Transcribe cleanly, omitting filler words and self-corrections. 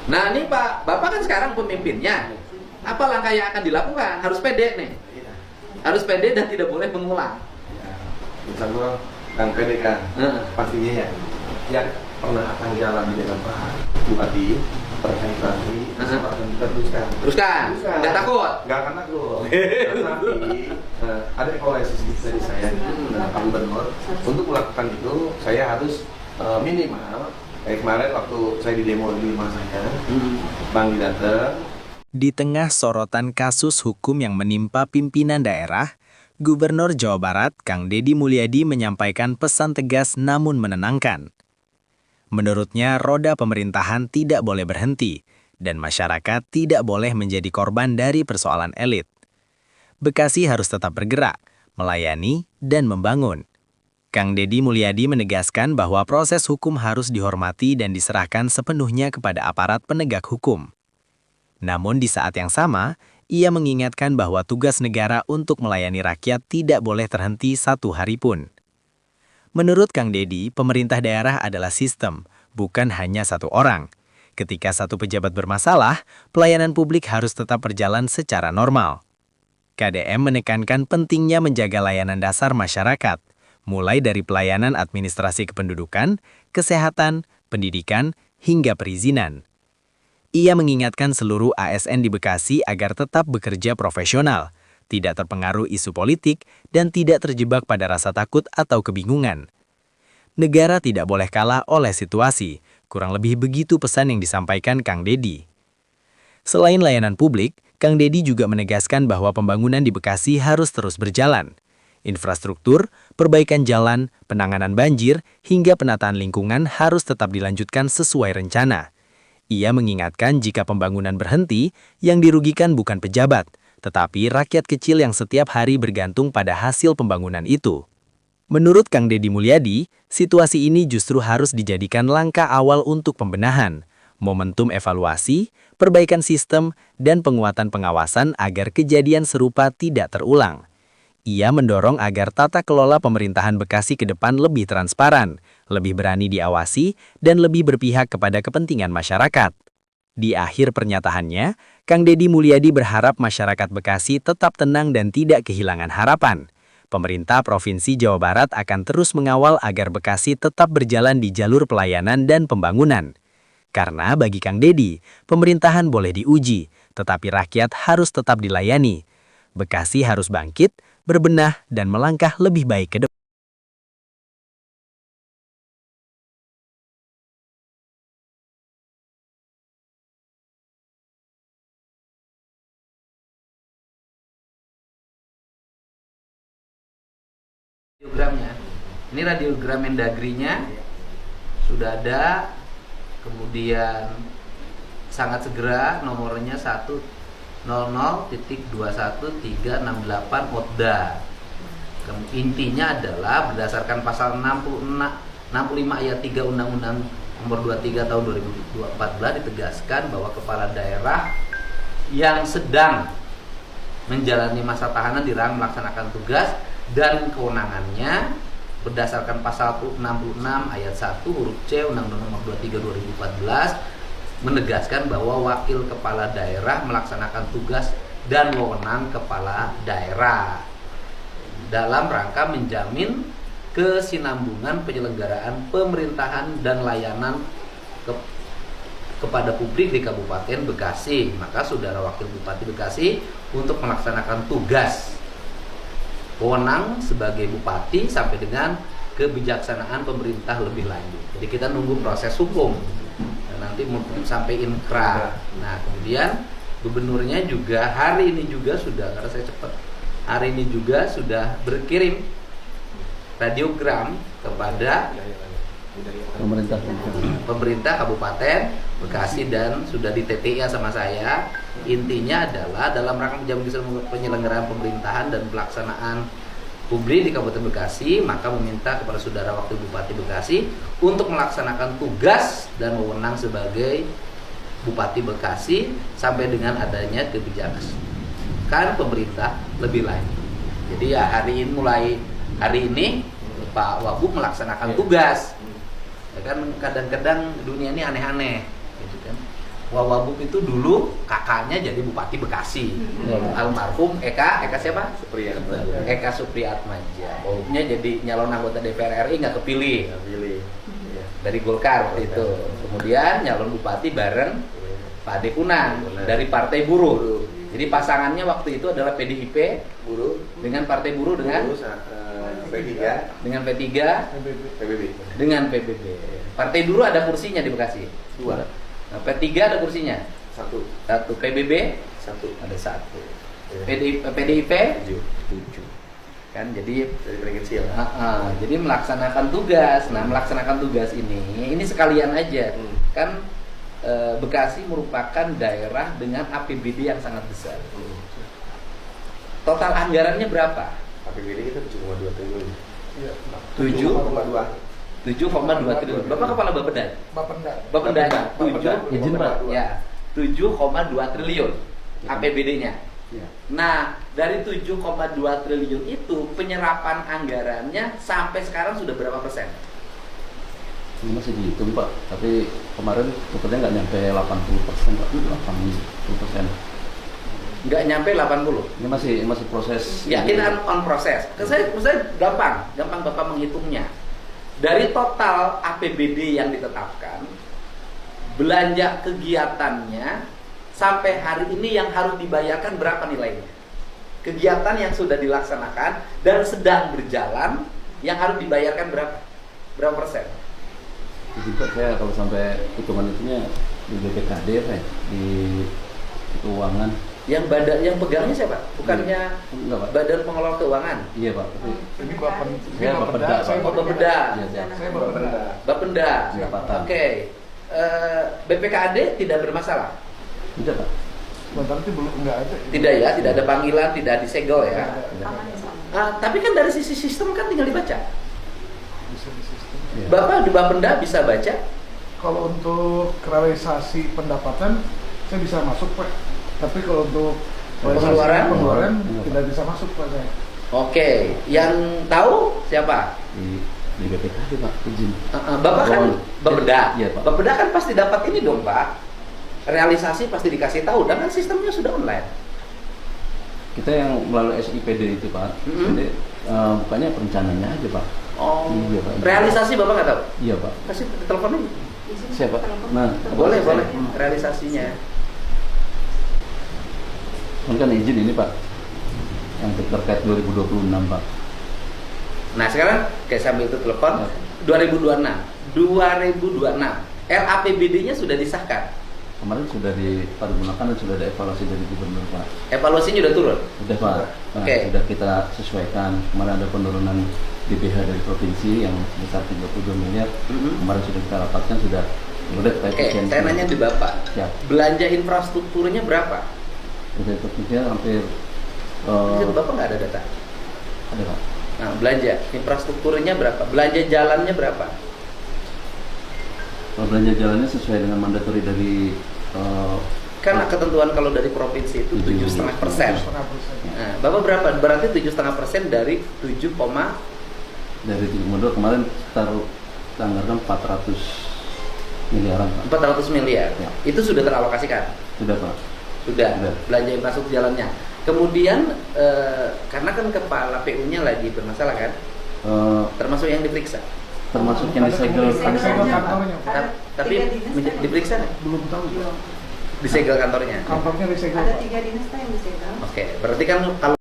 Nah ini Pak, Bapak kan sekarang pemimpinnya. Apa langkah yang akan dilakukan? Harus pede nih. Harus pede dan tidak boleh mengulang. Insya Allah kan pede kan. Pastinya ya. Yang pernah akan dialami dengan Pak Bupati terkait nanti akan kita teruskan. Nggak takut? Nggak akan takut. Tapi ada evaluasi dari saya Pak Gubernur untuk melakukan itu. Saya harus minimal kayak kemarin waktu saya di demo di rumah saya, Bang datang. Di tengah sorotan kasus hukum yang menimpa pimpinan daerah, Gubernur Jawa Barat Kang Deddy Mulyadi menyampaikan pesan tegas namun menenangkan. Menurutnya, roda pemerintahan tidak boleh berhenti, dan masyarakat tidak boleh menjadi korban dari persoalan elit. Bekasi harus tetap bergerak, melayani, dan membangun. Kang Deddy Mulyadi menegaskan bahwa proses hukum harus dihormati dan diserahkan sepenuhnya kepada aparat penegak hukum. Namun di saat yang sama, ia mengingatkan bahwa tugas negara untuk melayani rakyat tidak boleh terhenti satu hari pun. Menurut Kang Deddy, pemerintah daerah adalah sistem, bukan hanya satu orang. Ketika satu pejabat bermasalah, pelayanan publik harus tetap berjalan secara normal. KDM menekankan pentingnya menjaga layanan dasar masyarakat, mulai dari pelayanan administrasi kependudukan, kesehatan, pendidikan, hingga perizinan. Ia mengingatkan seluruh ASN di Bekasi agar tetap bekerja profesional, tidak terpengaruh isu politik, dan tidak terjebak pada rasa takut atau kebingungan. Negara tidak boleh kalah oleh situasi, kurang lebih begitu pesan yang disampaikan Kang Deddy. Selain layanan publik, Kang Deddy juga menegaskan bahwa pembangunan di Bekasi harus terus berjalan. Infrastruktur, perbaikan jalan, penanganan banjir, hingga penataan lingkungan harus tetap dilanjutkan sesuai rencana. Ia mengingatkan jika pembangunan berhenti, yang dirugikan bukan pejabat, tetapi rakyat kecil yang setiap hari bergantung pada hasil pembangunan itu. Menurut Kang Deddy Mulyadi, situasi ini justru harus dijadikan langkah awal untuk pembenahan, momentum evaluasi, perbaikan sistem, dan penguatan pengawasan agar kejadian serupa tidak terulang. Ia mendorong agar tata kelola pemerintahan Bekasi ke depan lebih transparan, lebih berani diawasi, dan lebih berpihak kepada kepentingan masyarakat. Di akhir pernyataannya, Kang Deddy Mulyadi berharap masyarakat Bekasi tetap tenang dan tidak kehilangan harapan. Pemerintah Provinsi Jawa Barat akan terus mengawal agar Bekasi tetap berjalan di jalur pelayanan dan pembangunan. Karena bagi Kang Deddy, pemerintahan boleh diuji, tetapi rakyat harus tetap dilayani. Bekasi harus bangkit, berbenah, dan melangkah lebih baik ke depan. Radiogramnya, ini radiogram Mendagrinya sudah ada, kemudian sangat segera nomornya 100.21368 ODA. Intinya adalah berdasarkan pasal 65 ayat 3 Undang-Undang Nomor 23 Tahun 2014 ditegaskan bahwa kepala daerah yang sedang menjalani masa tahanan dilarang melaksanakan tugas dan kewenangannya berdasarkan pasal 66 ayat 1 huruf C Undang-Undang Nomor 23 2014 menegaskan bahwa wakil kepala daerah melaksanakan tugas dan wewenang kepala daerah dalam rangka menjamin kesinambungan penyelenggaraan pemerintahan dan layanan kepada publik di Kabupaten Bekasi. Maka Saudara Wakil Bupati Bekasi untuk melaksanakan tugas wewenang sebagai bupati sampai dengan kebijaksanaan pemerintah lebih lanjut. Jadi kita nunggu proses hukum. Nanti sampai inkrah. Nah, kemudian gubernurnya juga hari ini juga sudah, karena saya cepat, hari ini juga sudah berkirim radiogram kepada pemerintah Kabupaten Bekasi dan sudah di TTA sama saya. Intinya adalah dalam rangka menjamin penyelenggaraan pemerintahan dan pelaksanaan publik di Kabupaten Bekasi, maka meminta kepada Saudara Wakil Bupati Bekasi untuk melaksanakan tugas dan wewenang sebagai Bupati Bekasi sampai dengan adanya kebijakan pemerintah lebih lanjut. Jadi ya mulai hari ini Pak Wagub melaksanakan tugas. Ya kan kadang-kadang dunia ini aneh-aneh, gitu kan. Wawabub itu dulu kakaknya jadi Bupati Bekasi. Almarhum Eka siapa? Supriyatmaja. Eka Supriyatmaja. Wawabubnya jadi nyalon anggota DPR RI nggak kepilih. Dari Golkar waktu itu. Kemudian nyalon bupati bareng Pak Ade Kunang dari Partai Buruh. Jadi pasangannya waktu itu adalah PDIP Buruh dengan Partai Buruh dengan P3 dengan P3 PBB. dengan PBB. Partai Buruh ada kursinya di Bekasi. 2 Nah, P3 ada kursinya. 1 Satu. PBB 1 ada 1. PDIP 7. Kan jadi dari paling kecil. jadi melaksanakan tugas. Nah, melaksanakan tugas ini sekalian aja. Kan Bekasi merupakan daerah dengan APBD yang sangat besar. Total anggarannya berapa? APBD kita 7,2 triliun. 7,2 triliun. Bapak kepala Bapeda? Bapedanya 7, izin Pak. Ya, 7,2 triliun APBD-nya. Ya. Nah, dari 7,2 triliun itu penyerapan anggarannya sampai sekarang sudah berapa persen? Ini masih dihitung Pak, tapi kemarin sepertinya nggak nyampe 80% Pak, 80%. Nggak nyampe 80. Ini masih proses. Yakin on proses. Saya gampang Bapak menghitungnya. Dari total APBD yang ditetapkan, belanja kegiatannya sampai hari ini yang harus dibayarkan berapa nilainya? Kegiatan yang sudah dilaksanakan dan sedang berjalan yang harus dibayarkan berapa? Berapa persen? Jadi Pak, saya kalau sampai hitungan itunya di BPKD Pak, di keuangan. Yang pegangnya siapa? Bukannya Enggak Pak. Badan Pengelola Keuangan? Iya Pak. Tapi Ini saya Bapeda Pak. Oh, Bapeda. Iya, iya. Saya Bapeda. Bapenda. Pendapatan. Oke. BPKAD tidak bermasalah? Tidak Pak. Sebentar itu belum enggak ada. Tidak ya, tidak ada panggilan, tidak disegel ya. Tidak. Tapi kan dari sisi sistem kan tinggal dibaca. Bisa di sistem. Iya. Bapak di Bapenda bisa baca? Kalau untuk realisasi pendapatan saya bisa masuk Pak. Tapi kalau untuk Pengeluaran? pengeluaran Enggak, Pak. tidak bisa masuk Pak saya. Oke, yang tahu siapa? Di BPKD Pak, izin. Bapak kan Bapeda. Iya, Pak. Bapeda kan pasti dapat ini dong Pak. Realisasi pasti dikasih tahu, dan kan sistemnya sudah online. Kita yang melalui SIPD itu Pak, jadi bukannya perencanaannya aja Pak. Oh, Iya, Pak. realisasi Bapak nggak tahu? Iya Pak. Kasih telepon aja. Siapa? Nah, Boleh, saya- realisasinya. Kan izin ini Pak, yang terkait 2026 Pak. Nah sekarang kayak sambil itu telepon. Ya. 2026 RAPBD-nya sudah disahkan. Kemarin sudah diparipurnakan dan sudah ada evaluasi dari gubernur Pak. Evaluasinya udah turun. Sudah Pak. Nah, Oke. sudah kita sesuaikan. Kemarin ada penurunan DBH dari provinsi yang sebesar 32 miliar. Kemarin sudah kita rapatkan, sudah Oke, saya nanya di Bapak. Siap. Belanja infrastrukturnya berapa? Sudah provinsinya hampir Di Bapak nggak ada data. ada Pak. Nah, belanja infrastrukturnya berapa? Belanja jalannya berapa? Kalau belanja jalannya sesuai dengan mandatori dari Karena ketentuan kalau dari provinsi itu 7,5%. 7,5%. Nah, Bapak berapa? Berarti 7,5% dari 7, dari gubernur kemarin taruh anggaran 400 miliaran Pak. 400 miliar. Ya. Itu sudah teralokasikan. Sudah Pak. Sudah. Sudah. Belanja infrastruktur jalannya. Kemudian karena kan kepala PU-nya lagi bermasalah kan, termasuk yang diperiksa. Termasuk yang disegel Ada segel kantornya Pak. Tapi diperiksa nggak? Belum tahu Pak. Disegel kantornya. Kantornya disegel Ada Pak. 3 dinas Pak yang disegel. Oke, berarti kan kalau